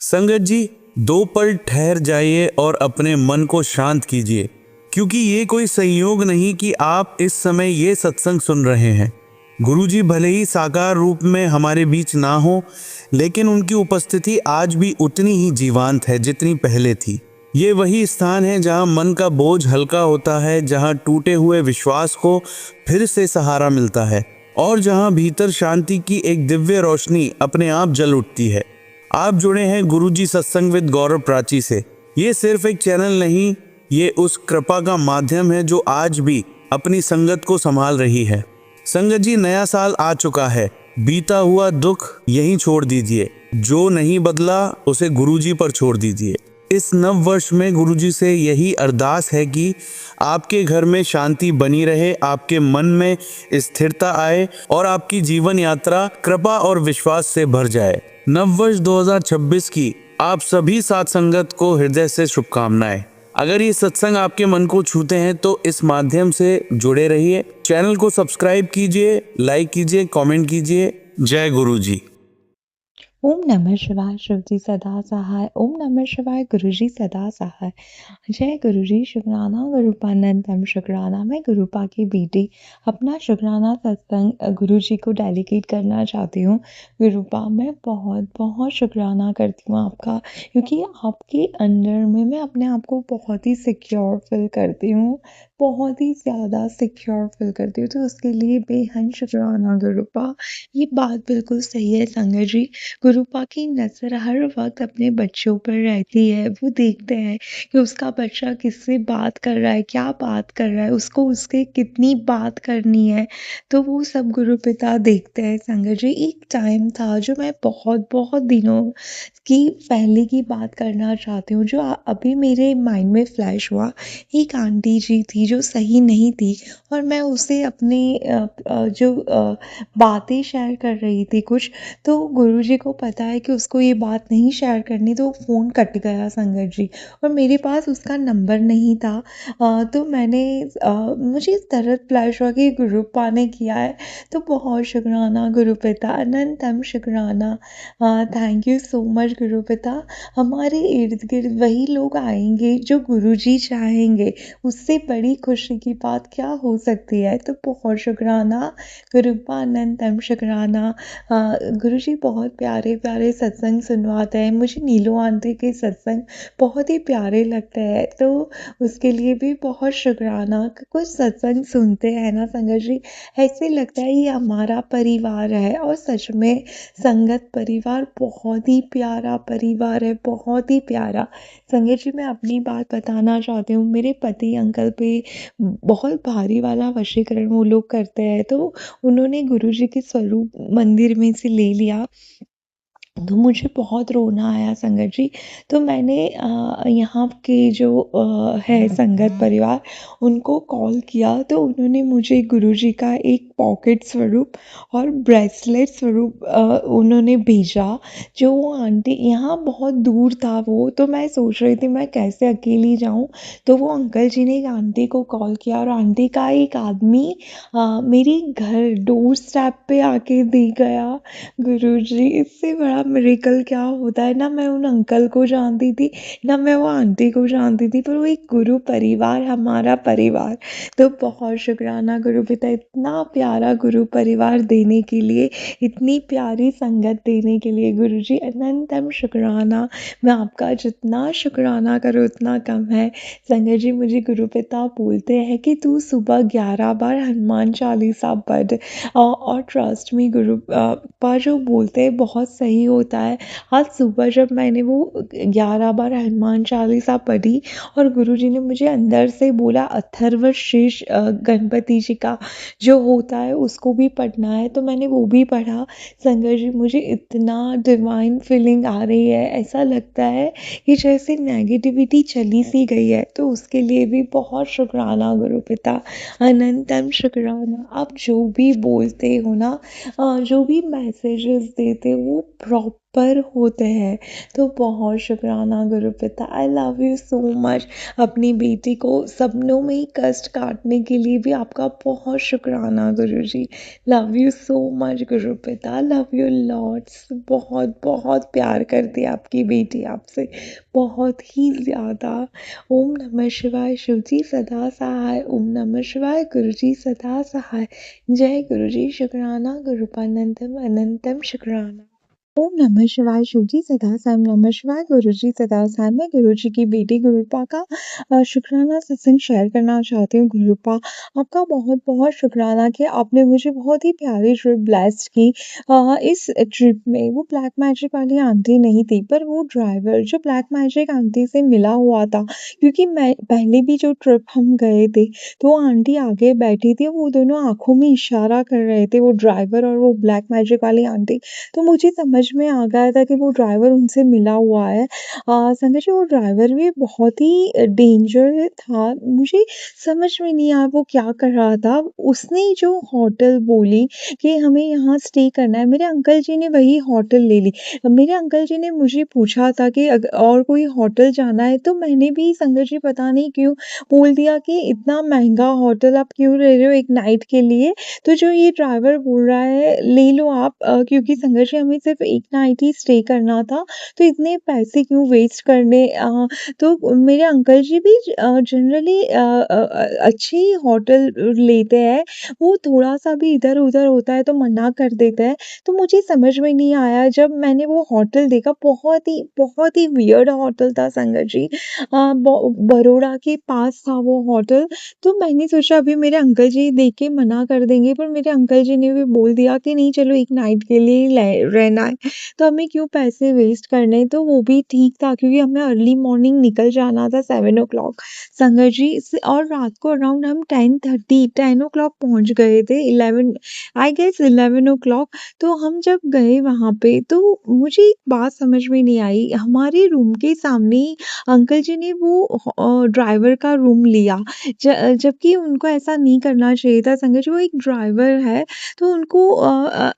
संगत जी, 2 पल ठहर जाइए और अपने मन को शांत कीजिए, क्योंकि ये कोई संयोग नहीं कि आप इस समय ये सत्संग सुन रहे हैं। गुरुजी भले ही साकार रूप में हमारे बीच ना हो, लेकिन उनकी उपस्थिति आज भी उतनी ही जीवंत है जितनी पहले थी। ये वही स्थान है जहाँ मन का बोझ हल्का होता है, जहाँ टूटे हुए विश्वास को फिर से सहारा मिलता है और जहाँ भीतर शांति की एक दिव्य रोशनी अपने आप जल उठती है। आप जुड़े हैं गुरुजी सत्संग विद गौरव प्राची से। ये सिर्फ एक चैनल नहीं, ये उस कृपा का माध्यम है जो आज भी अपनी संगत को संभाल रही है। संगत जी, नया साल आ चुका है। बीता हुआ दुख यहीं छोड़ दीजिए, जो नहीं बदला उसे गुरुजी पर छोड़ दीजिए। इस नव वर्ष में गुरुजी से यही अरदास है कि आपके घर में शांति बनी रहे, आपके मन में स्थिरता आए और आपकी जीवन यात्रा कृपा और विश्वास से भर जाए। नव वर्ष 2026 की आप सभी साथ संगत को हृदय से शुभकामनाएं। अगर ये सत्संग आपके मन को छूते हैं तो इस माध्यम से जुड़े रहिए। चैनल को सब्सक्राइब कीजिए, लाइक कीजिए, कमेंट कीजिए। जय गुरुजी। ओम नमः शिवाय। शिवजी सदा सहाय। ओम नमः शिवाय। गुरुजी सदा सहाय। जय गुरुजी। शुक्राना गुरुपानंदम। शुक्राना। मैं गुरुपा की बेटी अपना शुक्राना सत्संग गुरुजी को डेलीकेट करना चाहती हूँ। गुरुपा, मैं बहुत बहुत शुक्राना करती हूँ आपका, क्योंकि आपके अंडर में मैं अपने आप को बहुत ही सिक्योर फील करती हूँ, बहुत ही ज़्यादा सिक्योर फील करती हूँ। तो उसके लिए बेहद शुक्राना गुरुपा। ये बात बिल्कुल सही है संगत जी। गुरुपा की नज़र हर वक्त अपने बच्चों पर रहती है। वो देखते हैं कि उसका बच्चा किससे बात कर रहा है, क्या बात कर रहा है, उसको उसके कितनी बात करनी है। तो वो सब गुरु पिता देखते हैं संगत जी। एक टाइम था जो मैं बहुत बहुत दिनों की पहले की बात करना चाहती हूँ, जो अभी मेरे माइंड में फ्लैश हुआ। एक आंटी जी थी जो सही नहीं थी, और मैं उसे अपनी जो बातें शेयर कर रही थी कुछ, तो गुरुजी को पता है कि उसको ये बात नहीं शेयर करनी, तो फ़ोन कट गया संगत जी, और मेरे पास उसका नंबर नहीं था। तो मैंने मुझे इस तरह फ्लैश हुआ कि गुरुपा ने किया है, तो बहुत शुक्राना गुरुपिता, अनंतम शुक्राना। Thank you so much Gurupita. हमारे इर्द गिर्द वही लोग आएंगे जो गुरुजी चाहेंगे, उससे बड़ी खुशी की बात क्या हो सकती है। तो बहुत शुक्राना गुरुपा, अनंतम शुक्राना। गुरुजी बहुत प्यारे प्यारे सत्संग सुनवाते हैं मुझे। नीलू आंटी के सत्संग बहुत ही प्यारे लगते हैं, तो उसके लिए भी बहुत शुक्राना। कुछ सत्संग सुनते हैं ना संगत जी, ऐसे लगता है ये हमारा परिवार है, और सच में संगत परिवार बहुत ही प्यारा परिवार है, बहुत ही प्यारा। संगत जी, मैं अपनी बात बताना चाहती हूँ। मेरे पति अंकल पे बहुत भारी वाला वशीकरण वो लोग करते हैं, तो उन्होंने गुरुजी के स्वरूप मंदिर में से ले लिया, तो मुझे बहुत रोना आया संगत जी। तो मैंने यहाँ के जो है संगत परिवार, उनको कॉल किया, तो उन्होंने मुझे गुरुजी का एक पॉकेट स्वरूप और ब्रेसलेट स्वरूप उन्होंने भेजा। जो वो आंटी, यहाँ बहुत दूर था वो, तो मैं सोच रही थी मैं कैसे अकेली जाऊँ। तो वो अंकल जी ने एक आंटी को कॉल किया, और आंटी का एक आदमी मेरे घर डोर स्टेप पे आके दे गया। गुरुजी, इससे बड़ा मिरेकल क्या होता है। ना मैं उन अंकल को जानती थी, ना मैं वो आंटी को जानती थी, पर वो एक गुरु परिवार, हमारा परिवार। तो बहुत शुक्राना गुरु पिता, इतना प्यारा गुरु परिवार देने के लिए, इतनी प्यारी संगत देने के लिए। गुरुजी, अनंतम शुक्राना। मैं आपका जितना शुक्राना करूँ उतना कम है। संगत जी, मुझे गुरु पिता बोलते हैं कि तू सुबह 11 बार हनुमान चालीसा पढ़, और ट्रस्ट में गुरु पा जो बोलते हैं बहुत सही होता है। आज सुबह जब मैंने वो 11 बार हनुमान चालीसा पढ़ी, और गुरुजी ने मुझे अंदर से बोला अथर्वशीर्ष गणपति जी का जो होता है उसको भी पढ़ना है, तो मैंने वो भी पढ़ा। संगत जी, मुझे इतना डिवाइन फीलिंग आ रही है, ऐसा लगता है कि जैसे नेगेटिविटी चली सी गई है। तो उसके लिए भी बहुत शुक्राना गुरु पिता, अनंतम शुक्राना। आप जो भी बोलते हो ना, जो भी मैसेजेस देते हो, वो प्रॉपर पर होते हैं। तो बहुत शुक्राना गुरु पिता, आई लव यू सो मच। अपनी बेटी को सपनों में ही कष्ट काटने के लिए भी आपका बहुत शुक्राना गुरु जी। लव यू सो मच गुरु पिता, लव यू लॉट्स। बहुत बहुत प्यार करती है आपकी बेटी आपसे, बहुत ही ज़्यादा। ओम नमः शिवाय, शिव जी सदा सहाय। ओम नमः शिवाय, गुरु जी सदा सहाय। जय गुरु जी, शुक्राना गुरुपानंदम अनंतम शुक्राना। ओम नमः शिवाय, शिव जी सदा साई। ओम नमः शिवाय, गुरु जी सदा साई। मैं गुरु जी की बेटी गुरुपा का शुक्राना सत्संग शेयर करना चाहती हूँ। गुरुपा, आपका बहुत बहुत शुक्राना कि आपने मुझे बहुत ही प्यारी ट्रिप ब्लेस्ड की। इस ट्रिप में वो ब्लैक मैजिक वाली आंटी नहीं थी, पर वो ड्राइवर जो ब्लैक मैजिक आंटी से मिला हुआ था, क्योंकि मैं पहले भी जो ट्रिप हम गए थे तो वो आंटी आगे बैठी थी, वो दोनों आंखों में इशारा कर रहे थे, वो ड्राइवर और वो ब्लैक मैजिक वाली आंटी। तो मुझे समझ में आ गया था कि वो ड्राइवर उनसे मिला हुआ है। संजय जी, वो ड्राइवर भी बहुत ही डेंजर था। मुझे समझ में नहीं आया वो क्या कर रहा था। उसने जो होटल बोली कि हमें यहाँ स्टे करना है, मेरे अंकल जी ने वही होटल ले ली। मेरे अंकल जी ने मुझे पूछा था कि और कोई होटल जाना है, तो मैंने भी संजय जी पता नहीं क्यों बोल दिया कि इतना महंगा होटल आप क्यों ले रहे हो एक नाइट के लिए। तो जो ये ड्राइवर बोल रहा है ले लो आप, क्योंकि संघर्ष में हमें सिर्फ एक नाइट ही स्टे करना था, तो इतने पैसे क्यों वेस्ट करने। तो मेरे अंकल जी भी जनरली अच्छी होटल लेते हैं, वो थोड़ा सा भी इधर उधर होता है तो मना कर देते हैं। तो मुझे समझ में नहीं आया जब मैंने वो होटल देखा, बहुत ही वियर्ड होटल था संगत जी। बड़ौदा के पास था वो होटल। तो मैंने सोचा अभी मेरे अंकल जी देख के मना कर देंगे, पर मेरे अंकल जी ने भी बोल दिया कि नहीं चलो एक नाइट के लिए ही रहना है, तो हमें क्यों पैसे वेस्ट करने। तो वो भी ठीक था क्योंकि हमें अर्ली मॉर्निंग निकल जाना था 7 o'clock संगत जी और रात को अराउंड हम 10 o'clock पहुंच गए थे। 11 आई गेस 11 o'clock। तो हम जब गए वहां पे तो मुझे एक बात समझ में नहीं आई, हमारे रूम के सामने ही अंकल जी ने वो ड्राइवर का रूम लिया, जबकि उनको ऐसा नहीं करना चाहिए था। संगत जी, वो एक ड्राइवर है तो उनको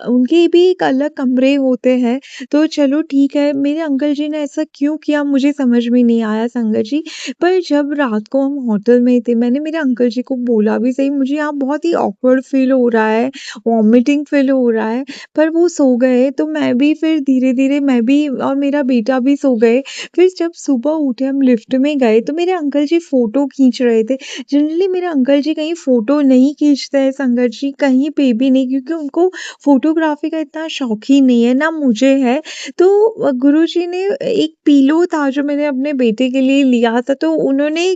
उनके भी एक अलग कमरे होते हैं। तो चलो ठीक है, मेरे अंकल जी ने ऐसा क्यों किया मुझे समझ में नहीं आया संगत जी। पर जब रात को हम होटल में थे, मैंने मेरे अंकल जी को बोला भी सही, मुझे यहाँ बहुत ही ऑकवर्ड फील हो रहा है, वॉमिटिंग फील हो रहा है। पर वो सो गए तो मैं भी फिर धीरे-धीरे मैं भी और मेरा बेटा भी सो गए। फिर जब सुबह उठे हम लिफ्ट में गए तो मेरे अंकल जी फ़ोटो खींच रहे थे। जनरली मेरे अंकल जी कहीं फ़ोटो नहीं खींचते हैं संगत जी, कहीं पे भी नहीं, क्योंकि उनको फ़ोटोग्राफ़ी का इतना शौक ही नहीं है, ना मुझे है। तो गुरुजी ने एक पिलो था जो मैंने अपने बेटे के लिए लिया था, तो उन्होंने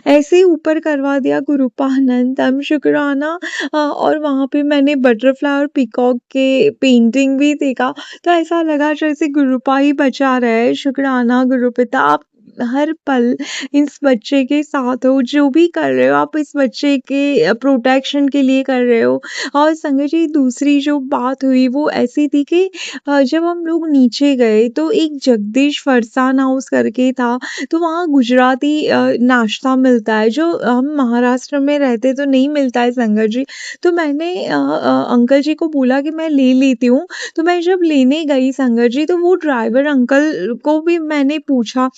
ऐसे ही ऊपर करवा दिया गुरुपानंदम शुक्राना। और वहाँ पे मैंने बटरफ्लाई और पीकॉक के पेंटिंग भी देखा, तो ऐसा लगा जैसे गुरुपा ही बचा रहे। शुक्राना गुरुपिता, आप हर पल इस बच्चे के साथ हो, जो भी कर रहे हो आप इस बच्चे के प्रोटेक्शन के लिए कर रहे हो। और संगत जी, दूसरी जो बात हुई वो ऐसी थी कि जब हम लोग नीचे गए तो एक जगदीश फरसान हाउस करके था, तो वहाँ गुजराती नाश्ता मिलता है जो हम महाराष्ट्र में रहते तो नहीं मिलता है संगत जी। तो मैंने अंकल जी को बोला कि मैं ले लेती हूँ। तो मैं जब लेने गई संगत जी, तो वो ड्राइवर अंकल को भी मैंने पूछा,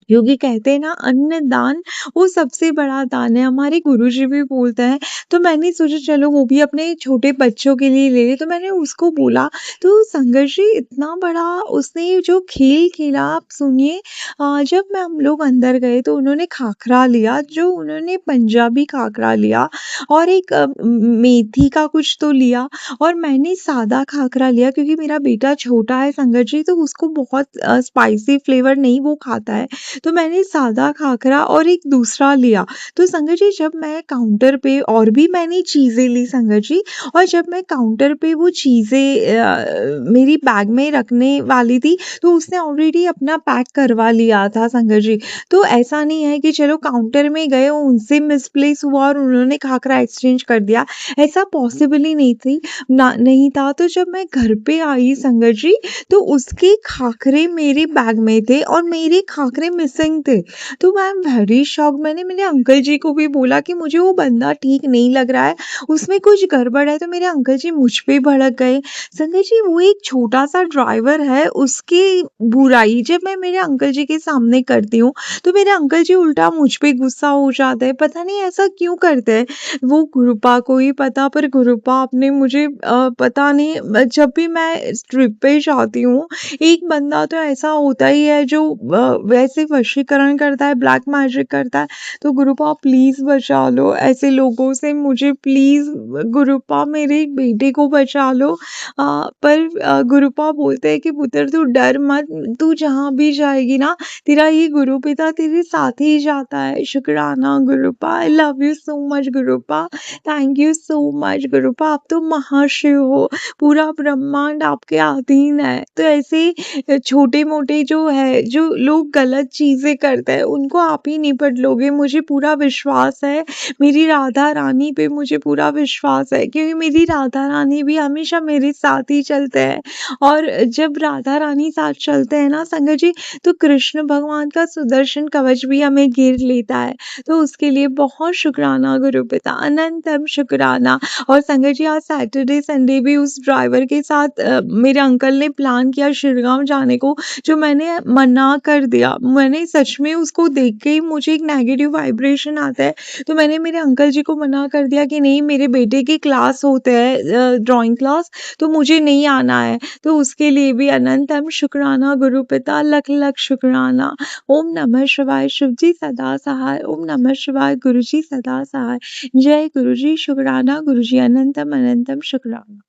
क्योंकि कहते हैं ना अन्न दान वो सबसे बड़ा दान है, हमारे गुरुजी भी बोलते हैं। तो मैंने सोचा चलो वो भी अपने छोटे बच्चों के लिए ले ले, तो मैंने उसको बोला। तो संघर्ष जी इतना बड़ा उसने जो खेल खेला आप सुनिए। जब मैं हम लोग अंदर गए तो उन्होंने खाखरा लिया, जो उन्होंने पंजाबी खाखरा लिया, और एक मेथी का कुछ तो लिया, और मैंने सादा खाखरा लिया क्योंकि मेरा बेटा छोटा है संगत जी, तो उसको बहुत स्पाइसी फ्लेवर नहीं वो खाता है। तो मैंने सादा खाखरा और एक दूसरा लिया। तो संगत जी, जब मैं काउंटर पे और भी मैंने चीज़ें ली संगत जी, और जब मैं काउंटर पे वो चीज़ें मेरी बैग में रखने वाली थी, तो उसने ऑलरेडी अपना पैक करवा लिया था संगत जी। तो ऐसा नहीं है कि चलो काउंटर में गए उनसे मिसप्लेस हुआ और उन्होंने खाखरा एक्सचेंज कर दिया, ऐसा पॉसिबल ही नहीं था। तो जब मैं घर पे आई संगत जी, तो उसके खाखरे मेरे बैग में थे और मेरे खाखरे मिसिंग थे। तो आई एम वेरी शॉक्ड। मैंने मेरे अंकल जी को भी बोला कि मुझे वो बंदा ठीक नहीं लग रहा है, उसमें कुछ गड़बड़ है। तो मेरे अंकल जी मुझ पे भड़क गए। संगत जी, वो एक छोटा-सा ड्राइवर है, उसकी बुराई जब मैं मेरे अंकल जी के सामने करती हूँ, तो मेरे अंकल जी उल्टा मुझ पे गुस्सा हो जाते हैं। पता नहीं ऐसा क्यों करते हैं? वो गुरुपा को ही पता, पर गुरुपा आपने मुझे पता नहीं, जब भी मैं इस ट्रिप पे जाती हूँ, एक बंदा तो ऐसा होता ही है जो वैसे वशीकरण करता है, ब्लैक मैजिक करता है। तो गुरुपा प्लीज़ बचा लो ऐसे लोगों से मुझे, प्लीज़ गुरुपा मेरे बेटे को बचा लो। पर गुरुपा बोलते हैं कि पुत्र तू डर मत, तू जहाँ भी जाएगी ना, तेरा ये गुरु पिता तेरे साथ ही जाता है। शुक्राना Gurupa, I love you so much Gurupa, thank you so much Gurupa, आप तो महाशिव हो, पूरा ब्रह्मांड आपके अधीन है। तो ऐसे छोटे-मोटे जो है, जो लोग गलत चीज़ें करते हैं, उनको आप ही निपट लोगे, मुझे पूरा विश्वास है। मेरी राधा रानी पे मुझे पूरा विश्वास है, क्योंकि मेरी राधा रानी भी हमेशा मेरे साथ ही चलते हैं। और जब राधा रानी साथ चलते हैं ना संगत जी, तो कृष्ण भगवान का सुदर्शन कवच भी हमें घेर लेता है। तो उसके लिए बहुत शुक्राना गुरुपिता, अनंतम शुक्राना। और संगत जी, आज सैटरडे संडे भी उस ड्राइवर के साथ मेरे अंकल ने प्लान किया शिरगांव जाने को, जो मैंने मना कर दिया। मैंने सच में उसको देख के ही मुझे एक नेगेटिव वाइब्रेशन आता है, तो मैंने मेरे अंकल जी को मना कर दिया कि नहीं, मेरे बेटे की क्लास होते हैं ड्राइंग क्लास, तो मुझे नहीं आना है। तो उसके लिए भी अनंतम शुक्राना गुरुपिता, लख लख शुक्राना। ओम नमः शिवाय, शिव जी सदा सहाय। ओम नमः शिवाय, गुरु जी सदा सहाय। जय गुरु जी, शुक्राना गुरु जी, अनंतम अनंतम शुक्राना।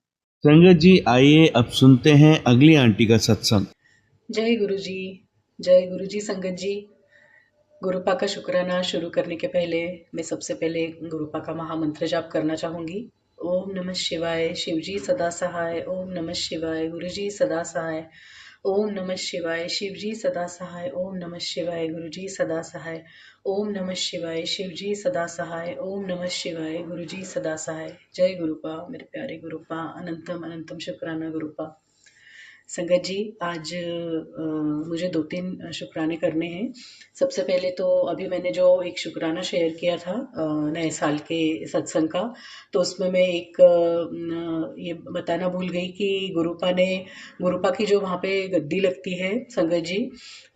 संगत जी, आइए अब सुनते हैं अगली आंटी का सत्संग। जय गुरु जी, जय गुरु जी। संगत जी, गुरुपा का शुक्राना शुरू करने के पहले मैं सबसे पहले गुरुपा का महामंत्र जाप करना चाहूँगी। ओम नमः शिवाय, शिव जी सदा सहाय। ओम नमः शिवाय, गुरु जी सदा सहाय। ओम नमः शिवाय, शिव जी सदा सहाय। ओम नमः शिवाय, गुरु जी सदा सहाय। ओम नमः शिवाय, शिव जी सदा सहाय। ओम नमः शिवाय, गुरु जी सदा सहाय। जय गुरुपा, मेरे प्यारे गुरुपा, अनंतम अनंतम शुक्राना गुरुपा। संगत जी, आज मुझे 2-3 शुक्राने करने हैं। सबसे पहले तो अभी मैंने जो एक शुक्राना शेयर किया था नए साल के सत्संग का, तो उसमें मैं एक ये बताना भूल गई कि गुरुपा की जो वहाँ पे गद्दी लगती है संगत जी,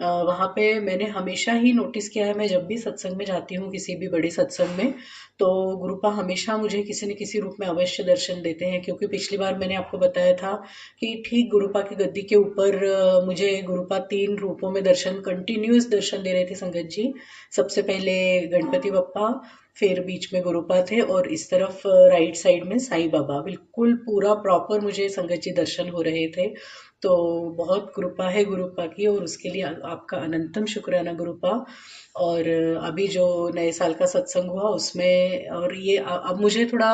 वहाँ पे मैंने हमेशा ही नोटिस किया है, मैं जब भी सत्संग में जाती हूँ, किसी भी बड़े सत्संग में, तो गुरुपा हमेशा मुझे किसी न किसी रूप में अवश्य दर्शन देते हैं। क्योंकि पिछली बार मैंने आपको बताया था कि ठीक गुरुपा की गद्दी के ऊपर मुझे गुरुपा 3 रूपों में दर्शन, कंटिन्यूअस दर्शन दे रहे थे संगत जी। सबसे पहले गणपति बप्पा, फिर बीच में गुरुपा थे, और इस तरफ राइट साइड में साईं बाबा, बिल्कुल पूरा प्रॉपर मुझे संगत जी दर्शन हो रहे थे। तो बहुत कृपा है गुरुपा की, और उसके लिए आपका अनंतम शुक्राना गुरुपा। और अभी जो नए साल का सत्संग हुआ उसमें, और ये अब मुझे थोड़ा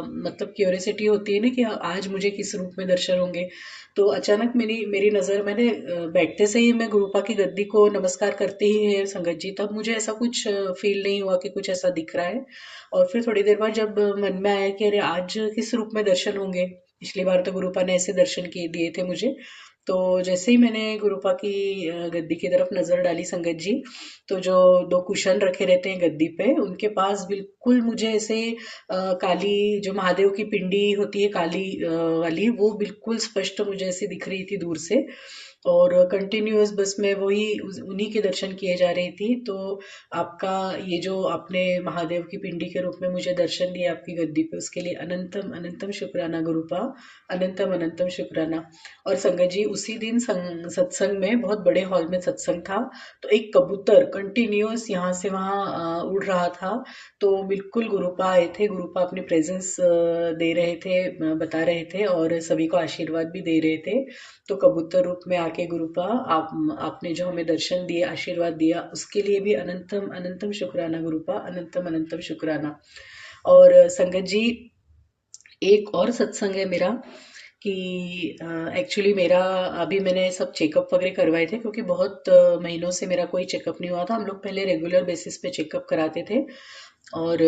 मतलब क्यूरियोसिटी होती है ना कि आज मुझे किस रूप में दर्शन होंगे। तो अचानक मेरी मेरी नज़र, मैंने बैठते से ही मैं गुरुपा की गद्दी को नमस्कार करते ही है संगत जी, तब मुझे ऐसा कुछ फील नहीं हुआ कि कुछ ऐसा दिख रहा है। और फिर थोड़ी देर बाद जब मन में आया कि अरे आज किस रूप में दर्शन होंगे, पिछली बार तो गुरुपा ने ऐसे दर्शन किए दिए थे मुझे। तो जैसे ही मैंने गुरुपा की गद्दी की तरफ नजर डाली संगत जी, तो जो 2 कुशन रखे रहते हैं गद्दी पे, उनके पास बिल्कुल मुझे ऐसे काली, जो महादेव की पिंडी होती है काली वाली, वो बिल्कुल स्पष्ट मुझे ऐसी दिख रही थी दूर से। और कंटिन्यूअस बस मैं वही उन्हीं के दर्शन किए जा रही थी। तो आपका ये जो आपने महादेव की पिंडी के रूप में मुझे दर्शन दिया आपकी गद्दी पे, उसके लिए अनंतम अनंतम शुक्राना गुरुपा, अनंतम अनंतम शुक्राना। और संगत जी, उसी दिन सत्संग में, बहुत बड़े हॉल में सत्संग था, तो एक कबूतर कंटिन्यूअस यहाँ से वहाँ उड़ रहा था। तो बिल्कुल गुरुपा आए थे, गुरुपा अपनी प्रेजेंस दे रहे थे, बता रहे थे, और सभी को आशीर्वाद भी दे रहे थे। तो कबूतर रूप में आके गुरुपा, आपने जो हमें दर्शन दिए, आशीर्वाद दिया, उसके लिए भी अनंतम अनंतम शुक्राना गुरुपा, अनंतम अनंतम शुक्राना। और संगत जी, एक और सत्संग है मेरा कि एक्चुअली मेरा, अभी मैंने सब चेकअप वगैरह करवाए थे, क्योंकि बहुत महीनों से मेरा कोई चेकअप नहीं हुआ था। हम लोग पहले रेगुलर बेसिस पे चेकअप कराते थे, और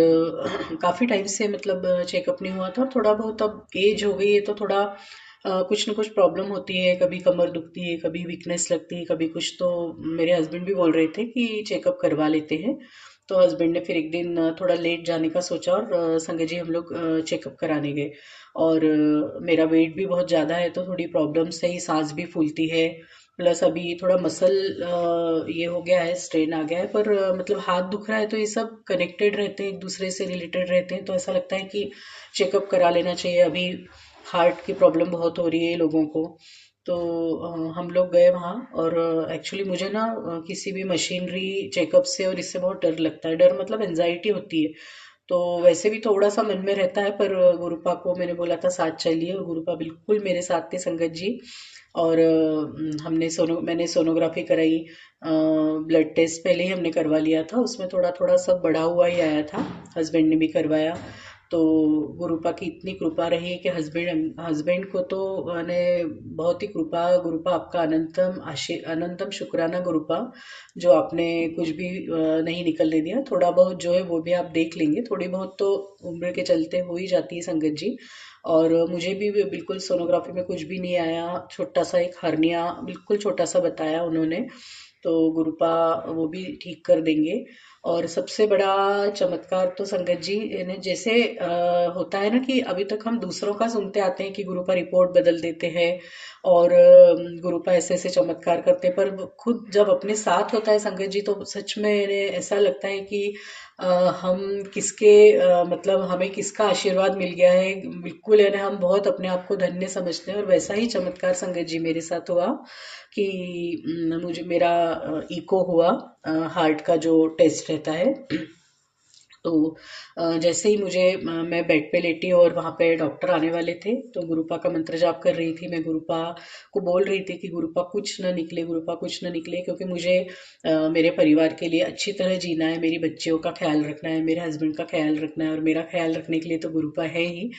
काफ़ी टाइम से मतलब चेकअप नहीं हुआ था। थोड़ा बहुत अब एज हो गई है, तो थोड़ा कुछ ना कुछ प्रॉब्लम होती है, कभी कमर दुखती है, कभी वीकनेस लगती है, कभी कुछ। तो मेरे हस्बैंड भी बोल रहे थे कि चेकअप करवा लेते हैं। तो हस्बैंड ने फिर एक दिन थोड़ा लेट जाने का सोचा और संगत जी हम लोग चेकअप कराने गए। और मेरा वेट भी बहुत ज़्यादा है तो थोड़ी प्रॉब्लम्स है, ही सांस भी फूलती है। प्लस अभी थोड़ा मसल ये हो गया है, स्ट्रेन आ गया है। पर मतलब हाथ दुख रहा है तो ये सब कनेक्टेड रहते हैं, एक दूसरे से रिलेटेड रहते हैं। तो ऐसा लगता है कि चेकअप करा लेना चाहिए। अभी हार्ट की प्रॉब्लम बहुत हो रही है लोगों को। तो हम लोग गए वहाँ। और एक्चुअली मुझे ना किसी भी मशीनरी चेकअप से और इससे बहुत डर लगता है। डर मतलब एनजाइटी होती है। तो वैसे भी थोड़ा सा मन में रहता है। पर गुरुपा को मैंने बोला था साथ चलिए, और गुरुपा बिल्कुल मेरे साथ थे, संगत जी। और मैंने सोनोग्राफी कराई। ब्लड टेस्ट पहले ही हमने करवा लिया था, उसमें थोड़ा थोड़ा सब बढ़ा हुआ ही आया था। हस्बैंड ने भी करवाया। तो गुरुपा की इतनी कृपा रही कि हस्बैंड हस्बैंड को तो मैंने बहुत ही कृपा। गुरुपा आपका अनंतम शुक्राना गुरुपा, जो आपने कुछ भी नहीं निकलने दिया। थोड़ा बहुत जो है वो भी आप देख लेंगे, थोड़ी बहुत तो उम्र के चलते हो ही जाती है संगत जी। और मुझे भी बिल्कुल सोनोग्राफी में कुछ भी नहीं आया। छोटा सा एक हर्निया बिल्कुल छोटा सा बताया उन्होंने। तो गुरुपा वो भी ठीक कर देंगे। और सबसे बड़ा चमत्कार तो संगत जी ने जैसे होता है ना कि अभी तक हम दूसरों का सुनते आते हैं कि गुरुपा रिपोर्ट बदल देते हैं और गुरुपा ऐसे ऐसे चमत्कार करते हैं। पर खुद जब अपने साथ होता है संगत जी तो सच में ऐसा लगता है कि अ, हम किसके मतलब हमें किसका आशीर्वाद मिल गया है। बिल्कुल है ना, हम बहुत अपने आप को धन्य समझते हैं। और वैसा ही चमत्कार संगत जी मेरे साथ हुआ कि मुझे मेरा इको हुआ, हार्ट का जो टेस्ट रहता है। तो जैसे ही मैं बेड पे लेटी और वहाँ पे डॉक्टर आने वाले थे तो गुरुपा का मंत्र जाप कर रही थी। मैं गुरुपा को बोल रही थी कि गुरुपा कुछ ना निकले, गुरुपा कुछ ना निकले। क्योंकि मुझे मेरे परिवार के लिए अच्छी तरह जीना है, मेरी बच्चियों का ख्याल रखना है, मेरे हस्बैंड का ख्याल रखना है, और मेरा ख्याल रखने के लिए तो गुरुपा है ही।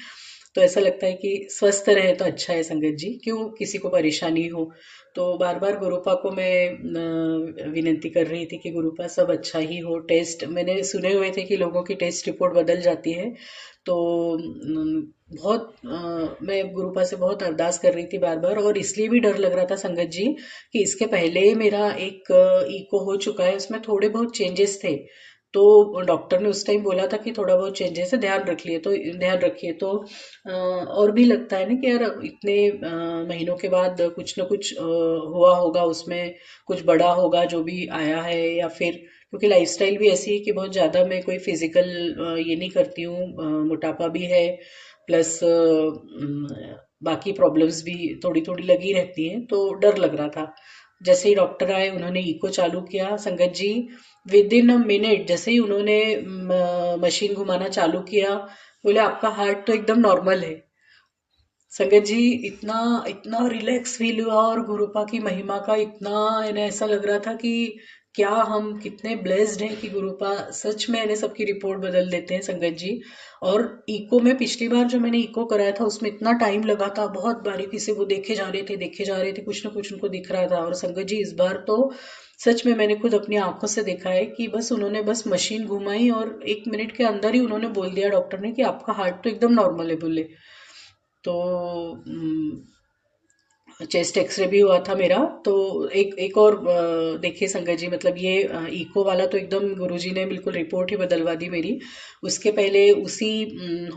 तो ऐसा लगता है कि स्वस्थ रहे तो अच्छा है संगत जी, क्यों किसी को परेशानी हो। तो बार बार गुरुपा को मैं विनती कर रही थी कि गुरुपा सब अच्छा ही हो। टेस्ट मैंने सुने हुए थे कि लोगों की टेस्ट रिपोर्ट बदल जाती है। तो मैं गुरुपा से बहुत अरदास कर रही थी बार बार। और इसलिए भी डर लग रहा था संगत जी कि इसके पहले मेरा एक इको हो चुका है, उसमें थोड़े बहुत चेंजेस थे। तो डॉक्टर ने उस टाइम बोला था कि थोड़ा बहुत चेंजेस है, ध्यान रखिए। तो और भी लगता है ना कि यार इतने महीनों के बाद कुछ ना कुछ हुआ होगा, उसमें कुछ बड़ा होगा जो भी आया है। या फिर क्योंकि लाइफस्टाइल भी ऐसी है कि बहुत ज़्यादा मैं कोई फिजिकल ये नहीं करती हूँ, मोटापा भी है। प्लस बाकी प्रॉब्लम्स भी थोड़ी थोड़ी लगी रहती हैं। तो डर लग रहा था। जैसे ही डॉक्टर आए उन्होंने इको चालू किया संगत जी, विद इन अ मिनट जैसे ही उन्होंने मशीन घुमाना चालू किया, बोले आपका हार्ट तो एकदम नॉर्मल है। संगत जी इतना इतना रिलैक्स फील हुआ, और गुरुपा की महिमा का इतना इन्हें ऐसा लग रहा था कि क्या हम कितने ब्लेस्ड हैं कि गुरुपा सच में इन्हें सबकी रिपोर्ट बदल देते हैं संगत जी। और इको में पिछली बार जो मैंने इको कराया था उसमें इतना टाइम लगा था, बहुत बारीकी से वो देखे जा रहे थे, कुछ ना कुछ उनको दिख रहा था। और संगत जी इस बार तो सच में मैंने खुद अपनी आंखों से देखा है कि बस उन्होंने बस मशीन घुमाई और 1 मिनट के अंदर ही उन्होंने बोल दिया डॉक्टर ने कि आपका हार्ट तो एकदम नॉर्मल है, बोले। तो चेस्ट एक्सरे भी हुआ था मेरा। तो एक और देखिए संगत जी, मतलब ये इको वाला तो एकदम गुरुजी ने बिल्कुल रिपोर्ट ही बदलवा दी मेरी। उसके पहले उसी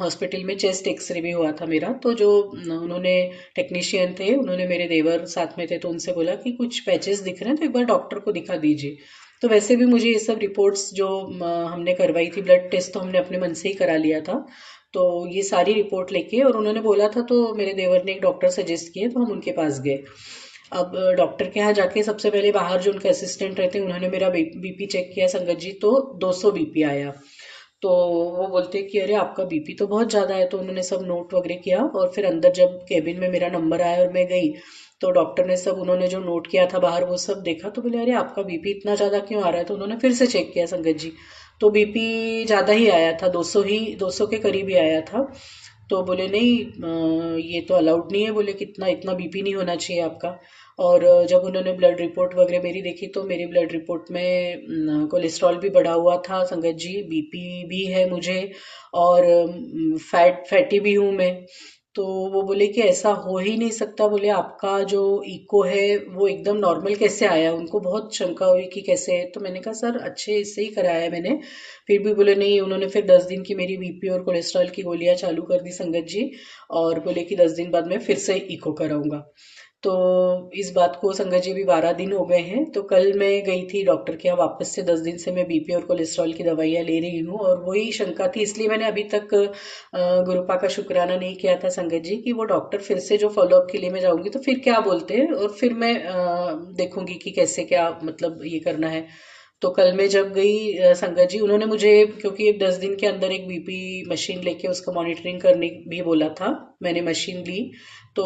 हॉस्पिटल में चेस्ट एक्सरे भी हुआ था मेरा। तो जो उन्होंने टेक्नीशियन थे, उन्होंने मेरे देवर साथ में थे तो उनसे बोला कि कुछ पैचेस दिख रहे हैं तो एक बार डॉक्टर को दिखा दीजिए। तो वैसे भी मुझे ये सब रिपोर्ट्स जो हमने करवाई थी, ब्लड टेस्ट तो हमने अपने मन से ही करा लिया था। तो ये सारी रिपोर्ट लेके और उन्होंने बोला था तो मेरे देवर ने एक डॉक्टर सजेस्ट किए तो हम उनके पास गए। अब डॉक्टर के यहाँ जाके सबसे पहले बाहर जो उनके असिस्टेंट रहते हैं उन्होंने मेरा बीपी चेक किया संगत जी, तो 200 बीपी आया। तो वो बोलते कि अरे आपका बीपी तो बहुत ज़्यादा है। तो उन्होंने सब नोट वगैरह किया और फिर अंदर जब केबिन में मेरा नंबर आया और मैं गई तो डॉक्टर ने सब उन्होंने जो नोट किया था बाहर वो सब देखा। तो बोले अरे आपका बीपी इतना ज़्यादा क्यों आ रहा है। तो उन्होंने फिर से चेक किया संगत जी, तो बीपी ज़्यादा ही आया था, 200 के करीब ही आया था। तो बोले नहीं ये तो अलाउड नहीं है, बोले कितना इतना बीपी नहीं होना चाहिए आपका। और जब उन्होंने ब्लड रिपोर्ट वगैरह मेरी देखी तो मेरी ब्लड रिपोर्ट में कोलेस्ट्रॉल भी बढ़ा हुआ था संगत जी, बीपी भी है मुझे, और फैटी भी हूँ मैं। तो वो बोले कि ऐसा हो ही नहीं सकता, बोले आपका जो इको है वो एकदम नॉर्मल कैसे आया। उनको बहुत शंका हुई कि कैसे, तो मैंने कहा सर अच्छे से ही कराया है मैंने। फिर भी बोले नहीं, उन्होंने फिर 10 दिन की मेरी बीपी और कोलेस्ट्रॉल की गोलियां चालू कर दी संगत जी, और बोले कि 10 दिन बाद मैं फिर से इको कराऊंगा। तो इस बात को संगत जी अभी 12 दिन हो गए हैं, तो कल मैं गई थी डॉक्टर के यहाँ वापस से। 10 दिन से मैं बीपी और कोलेस्ट्रॉल की दवाइयाँ ले रही हूँ, और वही शंका थी, इसलिए मैंने अभी तक गुरुपा का शुक्राना नहीं किया था संगत जी, कि वो डॉक्टर फिर से जो फॉलोअप के लिए मैं जाऊंगी तो फिर क्या बोलते हैं, और फिर मैं देखूंगी कि कैसे क्या मतलब ये करना है। तो कल मैं जब गई संगत जी, उन्होंने मुझे, क्योंकि 10 दिन के अंदर एक बीपी मशीन लेके उसका मॉनिटरिंग करने भी बोला था, मैंने मशीन ली। तो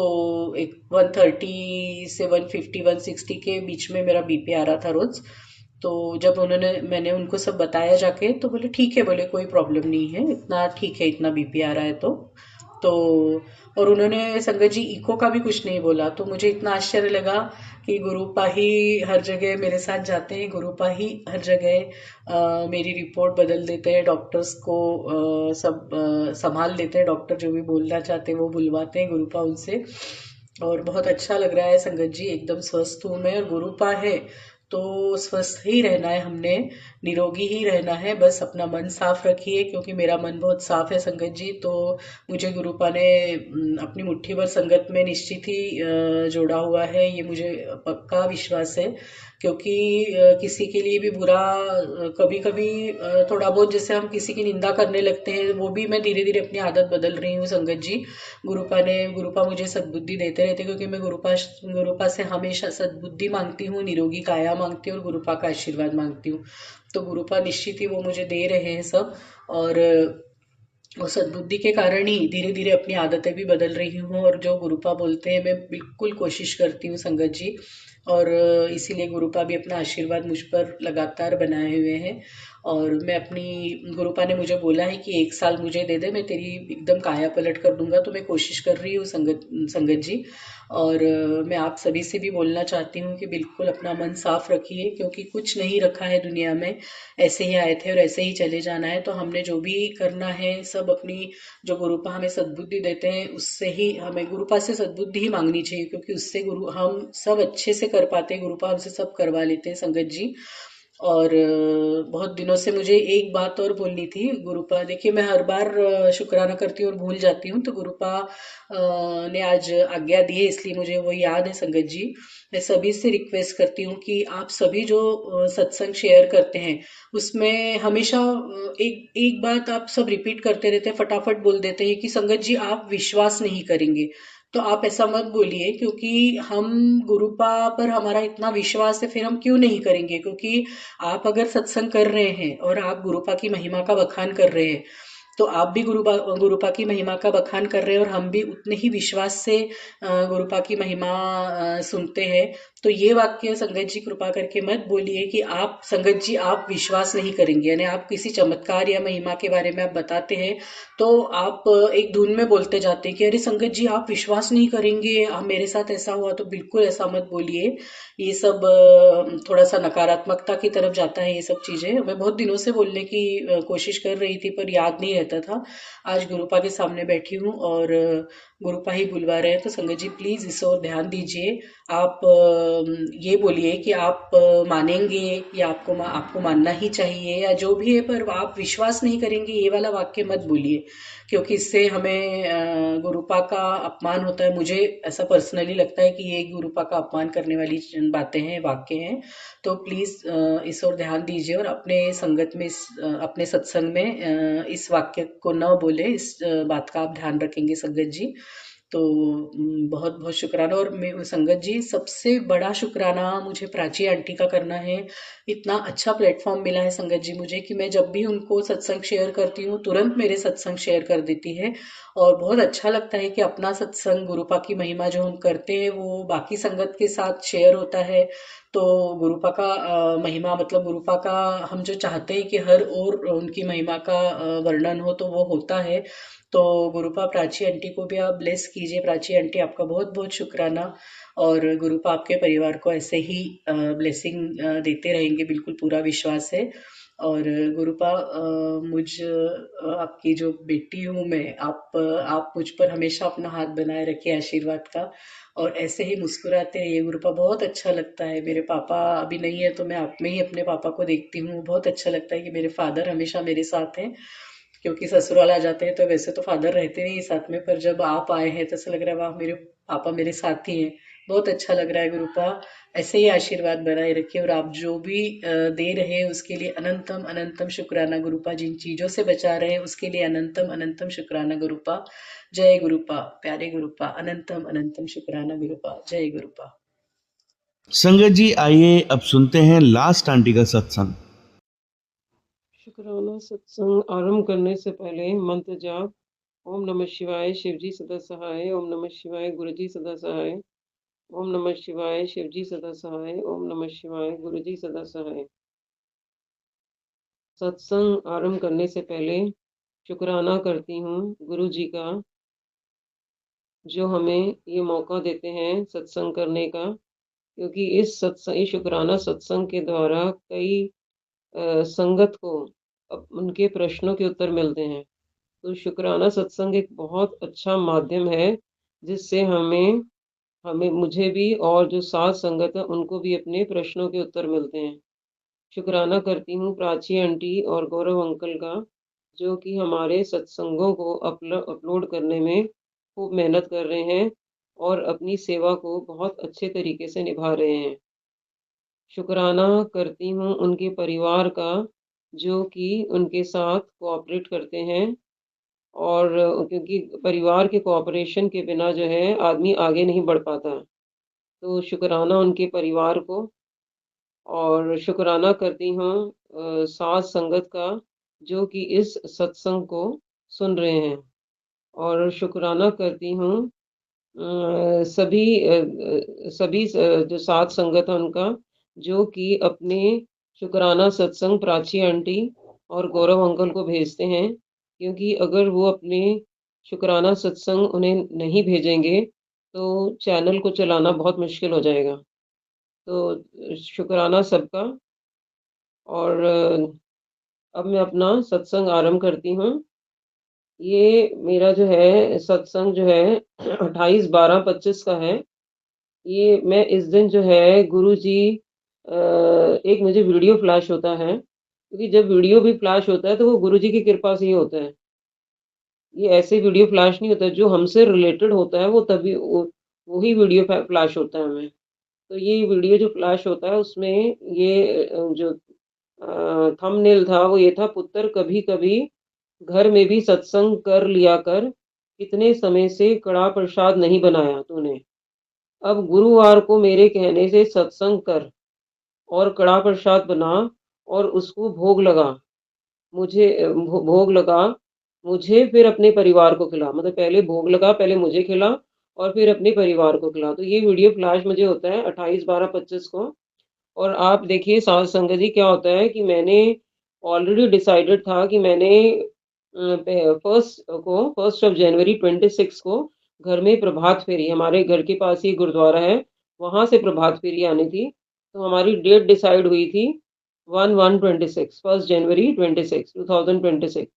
एक 130 से 150 160 के बीच में मेरा बीपी आ रहा था रोज। तो जब मैंने उनको सब बताया जाके, तो बोले ठीक है, बोले कोई प्रॉब्लम नहीं है, इतना ठीक है, इतना बीपी आ रहा है तो और उन्होंने संगत जी इको का भी कुछ नहीं बोला। तो मुझे इतना आश्चर्य लगा कि गुरुपा ही हर जगह मेरे साथ जाते हैं, गुरुपा ही हर जगह मेरी रिपोर्ट बदल देते हैं, डॉक्टर्स को सब संभाल लेते हैं, डॉक्टर जो भी बोलना चाहते हैं वो बुलवाते हैं गुरुपा उनसे। और बहुत अच्छा लग रहा है संगत जी, एकदम स्वस्थ हूँ मैं, और गुरुपा है तो स्वस्थ ही रहना है हमने, निरोगी ही रहना है, बस अपना मन साफ रखिए, क्योंकि मेरा मन बहुत साफ है संगत जी। तो मुझे गुरुपा ने अपनी मुट्ठी भर संगत में निश्चित ही जोड़ा हुआ है, ये मुझे पक्का विश्वास है। क्योंकि किसी के लिए भी बुरा कभी कभी थोड़ा बहुत, जैसे हम किसी की निंदा करने लगते हैं, वो भी मैं धीरे धीरे अपनी आदत बदल रही हूँ संगत जी। गुरुपा मुझे सद्बुद्धि देते रहते, क्योंकि मैं गुरुपा से हमेशा सद्बुद्धि मांगती हूँ, निरोगी काया मांगती हूँ, और गुरुपा का आशीर्वाद मांगती हूँ। तो गुरुपा निश्चित ही वो मुझे दे रहे हैं सब, और वो सद्बुद्धि के कारण ही धीरे धीरे अपनी आदतें भी बदल रही हूँ, और जो गुरुपा बोलते हैं मैं बिल्कुल कोशिश करती हूँ संगत जी। और इसीलिए गुरुपा भी अपना आशीर्वाद मुझ पर लगातार बनाए हुए हैं। और मैं अपनी, गुरुपा ने मुझे बोला है कि 1 साल मुझे दे दे, मैं तेरी एकदम काया पलट कर दूंगा। तो मैं कोशिश कर रही हूँ संगत जी। और मैं आप सभी से भी बोलना चाहती हूँ कि बिल्कुल अपना मन साफ रखिए, क्योंकि कुछ नहीं रखा है दुनिया में, ऐसे ही आए थे और ऐसे ही चले जाना है। तो हमने जो भी करना है सब अपनी, जो गुरुपा हमें सद्बुद्धि देते हैं उससे ही, हमें गुरुपा से सद्बुद्धि ही मांगनी चाहिए, क्योंकि उससे गुरु हम सब अच्छे से कर पाते हैं, गुरुपा हमसे सब करवा लेते हैं संगत जी। और बहुत दिनों से मुझे एक बात और बोलनी थी गुरुपा, देखिए मैं हर बार शुक्राना करती हूँ और भूल जाती हूँ, तो गुरुपा ने आज आज्ञा दी है, इसलिए मुझे वो याद है संगत जी। मैं सभी से रिक्वेस्ट करती हूँ कि आप सभी जो सत्संग शेयर करते हैं उसमें हमेशा एक एक बात आप सब रिपीट करते रहते हैं, फटाफट बोल देते हैं कि संगत जी आप विश्वास नहीं करेंगे। तो आप ऐसा मत बोलिए, क्योंकि हम, गुरुपा पर हमारा इतना विश्वास है, फिर हम क्यों नहीं करेंगे। क्योंकि आप अगर सत्संग कर रहे हैं और आप गुरुपा की महिमा का बखान कर रहे हैं, तो आप भी गुरुपा की महिमा का बखान कर रहे हैं, और हम भी उतने ही विश्वास से गुरुपा की महिमा सुनते हैं। तो ये वाक्य संगत जी कृपा करके मत बोलिए कि आप, संगत जी आप विश्वास नहीं करेंगे, यानी आप किसी चमत्कार या महिमा के बारे में आप बताते हैं, तो आप एक धुन में बोलते जाते हैं कि अरे संगत जी आप विश्वास नहीं करेंगे, मेरे साथ ऐसा हुआ। तो बिल्कुल ऐसा मत बोलिए, ये सब थोड़ा सा नकारात्मकता की तरफ जाता है ये सब चीजें। मैं बहुत दिनों से बोलने की कोशिश कर रही थी, पर याद नहीं रहता था। आज गुरुपा के सामने बैठी हूँ, और गुरुपा ही बुलवा रहे हैं, तो संगत जी प्लीज इस ओर ध्यान दीजिए। आप ये बोलिए कि आप मानेंगे, या आपको मानना ही चाहिए, या जो भी है, पर आप विश्वास नहीं करेंगे, ये वाला वाक्य मत बोलिए, क्योंकि इससे हमें गुरुपा का अपमान होता है। मुझे ऐसा पर्सनली लगता है कि ये गुरुपा का अपमान करने वाली बातें हैं, वाक्य हैं। तो प्लीज इस ओर ध्यान दीजिए, और अपने संगत में अपने सत्संग में इस वाक्य को न बोले, इस बात का आप ध्यान रखेंगे संगत जी। तो बहुत बहुत शुक्राना। और मैं संगत जी, सबसे बड़ा शुक्राना मुझे प्राची आंटी का करना है। इतना अच्छा प्लेटफॉर्म मिला है संगत जी मुझे, कि मैं जब भी उनको सत्संग शेयर करती हूँ तुरंत मेरे सत्संग शेयर कर देती है। और बहुत अच्छा लगता है कि अपना सत्संग, गुरुपा की महिमा जो हम करते हैं वो बाकी संगत के साथ शेयर होता है। तो गुरुपा का महिमा, मतलब गुरुपा का, हम जो चाहते हैं कि हर और उनकी महिमा का वर्णन हो, तो वो होता है। तो गुरुपा प्राची आंटी को भी आप ब्लेस कीजिए। प्राची आंटी आपका बहुत बहुत शुक्राना, और गुरुपा आपके परिवार को ऐसे ही ब्लेसिंग देते रहेंगे, बिल्कुल पूरा विश्वास है। और गुरुपा आपकी जो बेटी हूँ मैं, आप मुझ पर हमेशा अपना हाथ बनाए रखिए आशीर्वाद का, और ऐसे ही मुस्कुराते रहिए गुरुपा। बहुत अच्छा लगता है, मेरे पापा अभी नहीं है तो मैं आप में ही अपने पापा को देखती हूँ। बहुत अच्छा लगता है कि मेरे फादर हमेशा मेरे साथ हैं, क्योंकि ससुराल आ जाते हैं तो वैसे तो फादर रहते नहीं साथ में, पर जब आप आए हैं तो ऐसा लग रहा है वाह, मेरे पापा मेरे साथ ही हैं। बहुत अच्छा लग रहा है गुरुपा। ऐसे ही आशीर्वाद बनाए रखिए, और आप जो भी दे रहे हैं उसके लिए अनंतम अनंतम शुक्राना गुरुपा। जिन चीजों से बचा रहे हैं उसके लिए अनंतम अनंतम शुक्राना गुरुपा। जय गुरुपा, प्यारे गुरुपा, अनंतम अनंतम शुक्राना गुरुपा। जय गुरुपा। संगत जी, आइए अब सुनते हैं लास्ट आंटी का सत्संग। शुक्राना सत्संग आरंभ करने से पहले मंत्र जाप। ओम नमः शिवाय, शिवजी सदा सहाय। ओम नमः शिवाय, गुरुजी सदा सहाय। ओम नमः शिवाय, शिवजी सदा सहाय। ओम नमः शिवाय, गुरुजी सदा सहाय। सत्संग आरंभ करने से पहले शुक्राना करती हूँ गुरु जी का, जो हमें ये मौका देते हैं सत्संग करने का, क्योंकि इस शुक्राना सत्संग के द्वारा कई संगत को उनके प्रश्नों के उत्तर मिलते हैं। तो शुक्राना सत्संग एक बहुत अच्छा माध्यम है, जिससे हमें हमें मुझे भी और जो साथ संगत है उनको भी अपने प्रश्नों के उत्तर मिलते हैं। शुक्राना करती हूँ प्राची आंटी और गौरव अंकल का, जो कि हमारे सत्संगों को अपलोड करने में खूब मेहनत कर रहे हैं और अपनी सेवा को बहुत अच्छे तरीके से निभा रहे हैं। शुक्राना करती हूँ उनके परिवार का, जो कि उनके साथ कोऑपरेट करते हैं, और क्योंकि परिवार के कोऑपरेशन के बिना जो है आदमी आगे नहीं बढ़ पाता। तो शुक्राना उनके परिवार को, और शुक्राना करती हूँ साथ संगत का, जो कि इस सत्संग को सुन रहे हैं। और शुक्राना करती हूँ जो साथ संगत है उनका, जो कि अपने शुक्राना सत्संग प्राची आंटी और गौरव अंकल को भेजते हैं, क्योंकि अगर वो अपने शुक्राना सत्संग उन्हें नहीं भेजेंगे तो चैनल को चलाना बहुत मुश्किल हो जाएगा। तो शुक्राना सबका। और अब मैं अपना सत्संग आरंभ करती हूँ। ये मेरा जो है सत्संग जो है 28/12/25 का है। ये मैं इस दिन जो है गुरु जी एक मुझे वीडियो फ्लैश होता है, क्योंकि जब वीडियो भी फ्लैश होता है तो वो गुरु जी की कृपा से ही होता है। ये ऐसे वीडियो फ्लैश नहीं होता, जो हमसे रिलेटेड होता है वो तभी वही वीडियो फ्लैश होता है हमें। तो ये वीडियो जो फ्लैश होता है उसमें ये जो थंबनेल था वो ये था, पुत्र कभी कभी घर में भी सत्संग कर लिया कर, कितने समय से कड़ा प्रसाद नहीं बनाया तूने। अब गुरुवार को मेरे कहने से सत्संग कर और कड़ा प्रसाद बना और उसको भोग लगा। भोग लगा मुझे, फिर अपने परिवार को खिला। मतलब पहले भोग लगा, पहले मुझे खिला और फिर अपने परिवार को खिला। तो ये वीडियो फ्लैश मुझे होता है 28/12/25 को। और आप देखिए साध संगत जी, क्या होता है कि मैंने ऑलरेडी डिसाइडेड था कि मैंने फर्स्ट ऑफ जनवरी 26 को घर में प्रभात फेरी, हमारे घर के पास ही गुरुद्वारा है, वहां से प्रभात फेरी आनी थी। तो हमारी डेट डिसाइड हुई थी 1/1/26, 1 जनवरी 2026।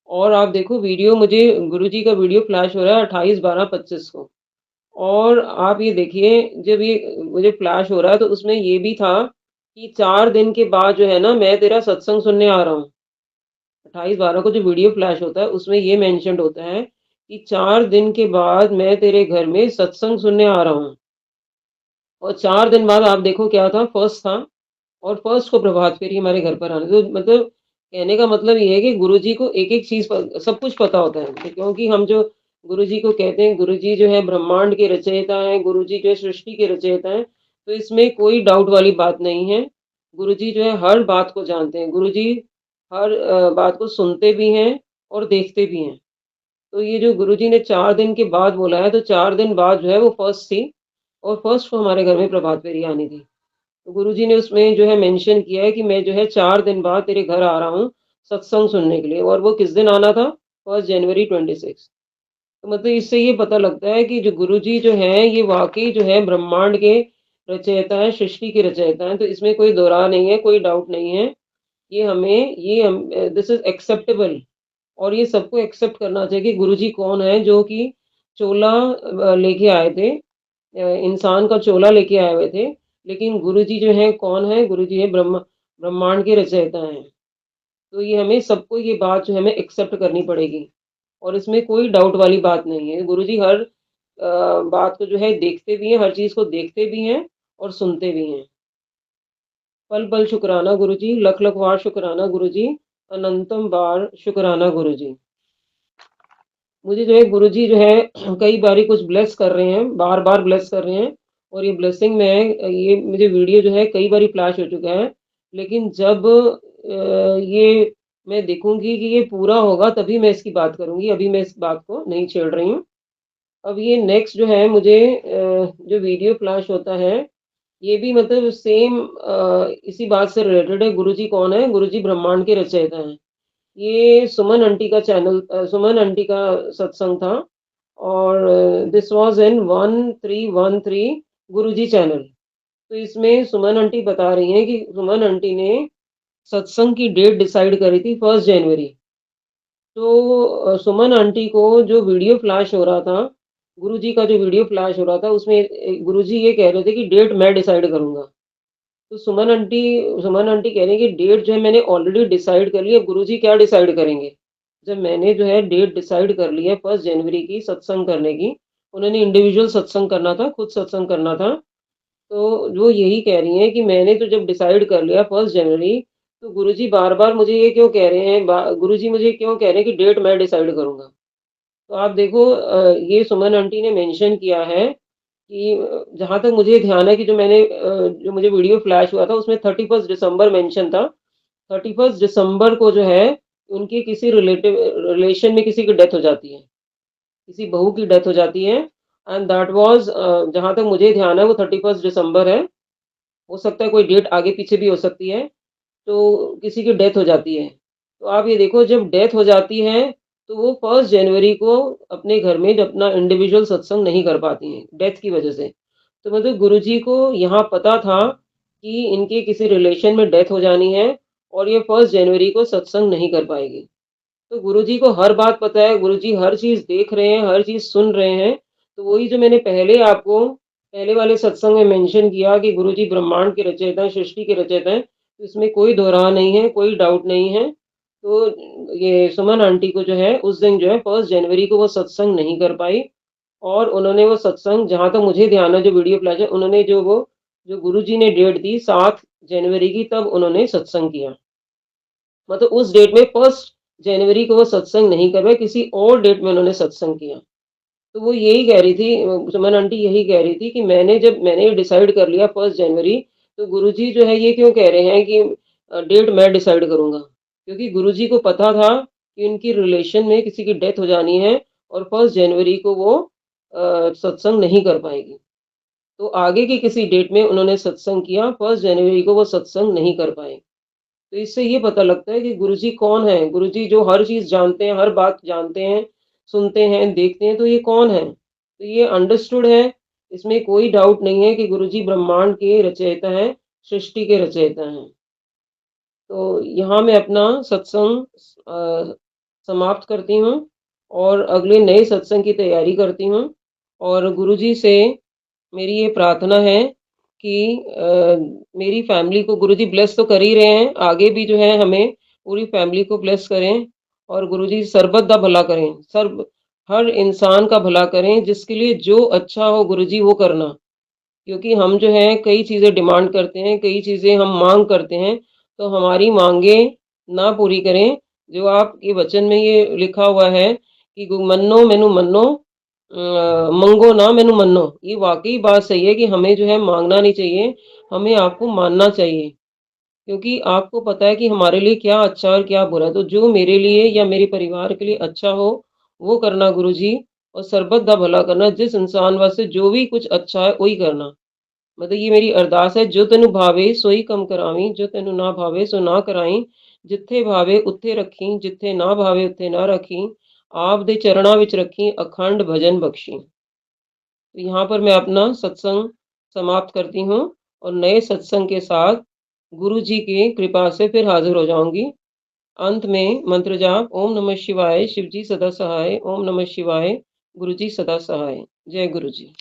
और आप देखो वीडियो, मुझे गुरुजी का वीडियो फ्लैश हो रहा है 28/12/25 को। और आप ये देखिए, जब ये मुझे फ्लैश हो रहा है तो उसमें ये भी था कि 4 दिन के बाद जो है ना, मैं तेरा सत्संग सुनने आ रहा हूँ। 28/12 को जो वीडियो फ्लैश होता है उसमें ये मेंशन्ड होता है कि 4 दिन के बाद मैं तेरे घर में सत्संग सुनने आ रहा हूँ। और 4 दिन बाद आप देखो क्या था, फर्स्ट था, और फर्स्ट को प्रभात फेरी हमारे घर पर आने। तो मतलब कहने का मतलब ये है कि गुरुजी को एक एक चीज सब कुछ पता होता है। तो क्योंकि हम जो गुरुजी को कहते हैं, गुरुजी जो है ब्रह्मांड के रचयिता हैं, गुरुजी जो है सृष्टि के रचयिता हैं, तो इसमें कोई डाउट वाली बात नहीं है। गुरुजी जो है हर बात को जानते हैं, गुरुजी हर बात को सुनते भी हैं और देखते भी हैं। तो ये जो गुरुजी ने 4 दिन के बाद बोला है, तो 4 दिन बाद जो है वो फर्स्ट थी, और फर्स्ट को हमारे घर में प्रभात फेरी आनी थी। तो गुरुजी ने उसमें जो है मेंशन किया है कि मैं जो है 4 दिन बाद तेरे घर आ रहा हूँ सत्संग सुनने के लिए। और वो किस दिन आना था? 1 जनवरी 26। तो मतलब इससे ये पता लगता है कि जो गुरुजी जो है ये वाकई जो है ब्रह्मांड के रचयिता है, सृष्टि के रचयिता है। तो इसमें कोई दो राह नहीं है, कोई डाउट नहीं है। ये हमें दिस इज एक्सेप्टेबल, और ये सबको एक्सेप्ट करना चाहिए कि गुरुजी कौन है, जो कि चोला लेके आए थे, इंसान का चोला लेके आए हुए थे, लेकिन गुरुजी जो है कौन है, गुरुजी है ब्रह्मांड के रचयिता हैं। तो ये हमें सबको ये बात जो है हमें एक्सेप्ट करनी पड़ेगी, और इसमें कोई डाउट वाली बात नहीं है। गुरुजी हर बात को जो है देखते भी हैं, हर चीज को देखते भी हैं और सुनते भी हैं। पल पल शुक्राना गुरुजी, लख लख बार शुक्राना गुरुजी, अनंतम बार शुक्राना गुरुजी। मुझे जो है गुरुजी जो है कई बारी कुछ ब्लेस कर रहे हैं, बार बार ब्लेस कर रहे हैं, और ये ब्लेसिंग में ये मुझे वीडियो जो है कई बारी फ्लैश हो चुका है, लेकिन जब ये मैं देखूंगी कि ये पूरा होगा तभी मैं इसकी बात करूंगी, अभी मैं इस बात को नहीं छेड़ रही हूँ। अब ये नेक्स्ट जो है मुझे जो वीडियो फ्लैश होता है, ये भी मतलब सेम इसी बात से रिलेटेड है। गुरुजी कौन है, गुरुजी ब्रह्मांड के रचयिता हैं। ये सुमन आंटी का चैनल, सुमन आंटी का सत्संग था, और this was in 1313 Guruji channel. तो इसमें सुमन आंटी बता रही हैं कि सुमन आंटी ने सत्संग की डेट डिसाइड करी थी 1 जनवरी। तो सुमन आंटी को जो वीडियो फ्लैश हो रहा था, गुरुजी का जो वीडियो फ्लैश हो रहा था, उसमें गुरुजी ये कह रहे थे कि डेट मैं डिसाइड करूंगा। तो सुमन आंटी कह रही है कि डेट जो है मैंने ऑलरेडी डिसाइड कर ली, अब गुरुजी क्या डिसाइड करेंगे। जब मैंने जो है डेट डिसाइड कर ली है 1 जनवरी की सत्संग करने की, उन्होंने इंडिविजुअल सत्संग करना था, खुद सत्संग करना था। तो वो यही कह रही हैं कि मैंने तो जब डिसाइड कर लिया 1 जनवरी, तो गुरुजी बार बार मुझे ये क्यों कह रहे हैं, गुरुजी मुझे क्यों कह रहे हैं कि डेट मैं डिसाइड करूंगा। तो आप देखो, ये सुमन आंटी ने मेंशन किया है कि जहां तक मुझे ध्यान है कि जो मुझे वीडियो फ्लैश हुआ था उसमें 31 दिसंबर मेंशन था। 31 दिसंबर को जो है उनके किसी रिलेशन में किसी की डेथ हो जाती है, किसी बहू की डेथ हो जाती है, एंड दैट वाज, जहां तक मुझे ध्यान है वो 31 दिसंबर है। हो सकता है कोई डेट आगे पीछे भी हो सकती है। तो किसी की डेथ हो जाती है। तो आप ये देखो, जब डेथ हो जाती है तो वो 1 जनवरी को अपने घर में जब अपना इंडिविजुअल सत्संग नहीं कर पाती हैं डेथ की वजह से। तो मतलब गुरुजी को यहाँ पता था कि इनके किसी रिलेशन में डेथ हो जानी है, और ये 1 जनवरी को सत्संग नहीं कर पाएगी। तो गुरुजी को हर बात पता है, गुरुजी हर चीज देख रहे हैं, हर चीज सुन रहे हैं। तो वही जो मैंने पहले आपको पहले वाले सत्संग में मेंशन किया कि गुरुजी ब्रह्मांड के रचयिता हैं, सृष्टि के रचयिता हैं, तो इसमें कोई दोहरा नहीं है, कोई डाउट नहीं है। तो ये सुमन आंटी को जो है उस दिन जो है 1 जनवरी को वो सत्संग नहीं कर पाई, और उन्होंने वो सत्संग, जहां तक मुझे ध्यान है जो वीडियो फ्लैश है, उन्होंने जो गुरुजी ने डेट दी 7 जनवरी की, तब उन्होंने सत्संग किया। मतलब उस डेट में 1 जनवरी को वो सत्संग नहीं कर पाए, किसी और डेट में उन्होंने सत्संग किया। तो वो यही कह रही थी, सुमन आंटी यही कह रही थी कि मैंने डिसाइड कर लिया 1 जनवरी, तो गुरुजी जो है ये क्यों कह रहे हैं कि डेट मैं डिसाइड करूंगा। क्योंकि गुरुजी को पता था कि उनकी रिलेशन में किसी की डेथ हो जानी है, और 1 जनवरी को वो सत्संग नहीं कर पाएगी। तो आगे की किसी डेट में उन्होंने सत्संग किया, 1 जनवरी को वो सत्संग नहीं कर पाए। तो इससे ये पता लगता है कि गुरुजी कौन है, गुरुजी जो हर चीज जानते हैं, हर बात जानते हैं, सुनते हैं, देखते हैं, तो ये कौन है। तो ये अंडरस्टूड है, इसमें कोई डाउट नहीं है कि गुरुजी ब्रह्मांड के रचयिता हैं, सृष्टि के रचयिता हैं। तो यहाँ मैं अपना सत्संग समाप्त करती हूँ, और अगले नए सत्संग की तैयारी करती हूँ। और गुरुजी से मेरी ये प्रार्थना है कि मेरी फैमिली को गुरुजी ब्लेस तो कर ही रहे हैं, आगे भी जो है हमें पूरी फैमिली को ब्लेस करें, और गुरुजी सर्बत दा भला करें, सर्व हर इंसान का भला करें, जिसके लिए जो अच्छा हो गुरुजी वो करना। क्योंकि हम जो है कई चीजें डिमांड करते हैं, कई चीजें हम मांग करते हैं, तो हमारी मांगे ना पूरी करें। जो आपके वचन में ये लिखा हुआ है कि मन्नो मैनू मन्नो, मंगो ना मैनू मन्नो, ये वाकई बात सही है कि हमें जो है मांगना नहीं चाहिए, हमें आपको मानना चाहिए। क्योंकि आपको पता है कि हमारे लिए क्या अच्छा और क्या बुरा, तो जो मेरे लिए या मेरे परिवार के लिए अच्छा हो वो करना गुरुजी, और सर्बत दा भला करना, जिस इंसान वास्ते जो भी कुछ अच्छा है वही करना। मतलब ये मेरी अरदास है, जो तेनु भावे सोई कम करावी, जो तेनु ना भावे सो ना कराई, जिथे भावे उत्थे रखी, जिथे ना भावे उत्थे ना रखी, आप दे चरणा विच रखी, अखंड भजन बख्शी। तो यहाँ पर मैं अपना सत्संग समाप्त करती हूँ, और नए सत्संग के साथ गुरु जी की कृपा से फिर हाजिर हो जाऊंगी। अंत में मंत्र जाप ओम नमः शिवाय, शिव जी सदा सहाय, ओम नमः शिवाय, गुरु जी सदा सहाय। जय गुरु जी।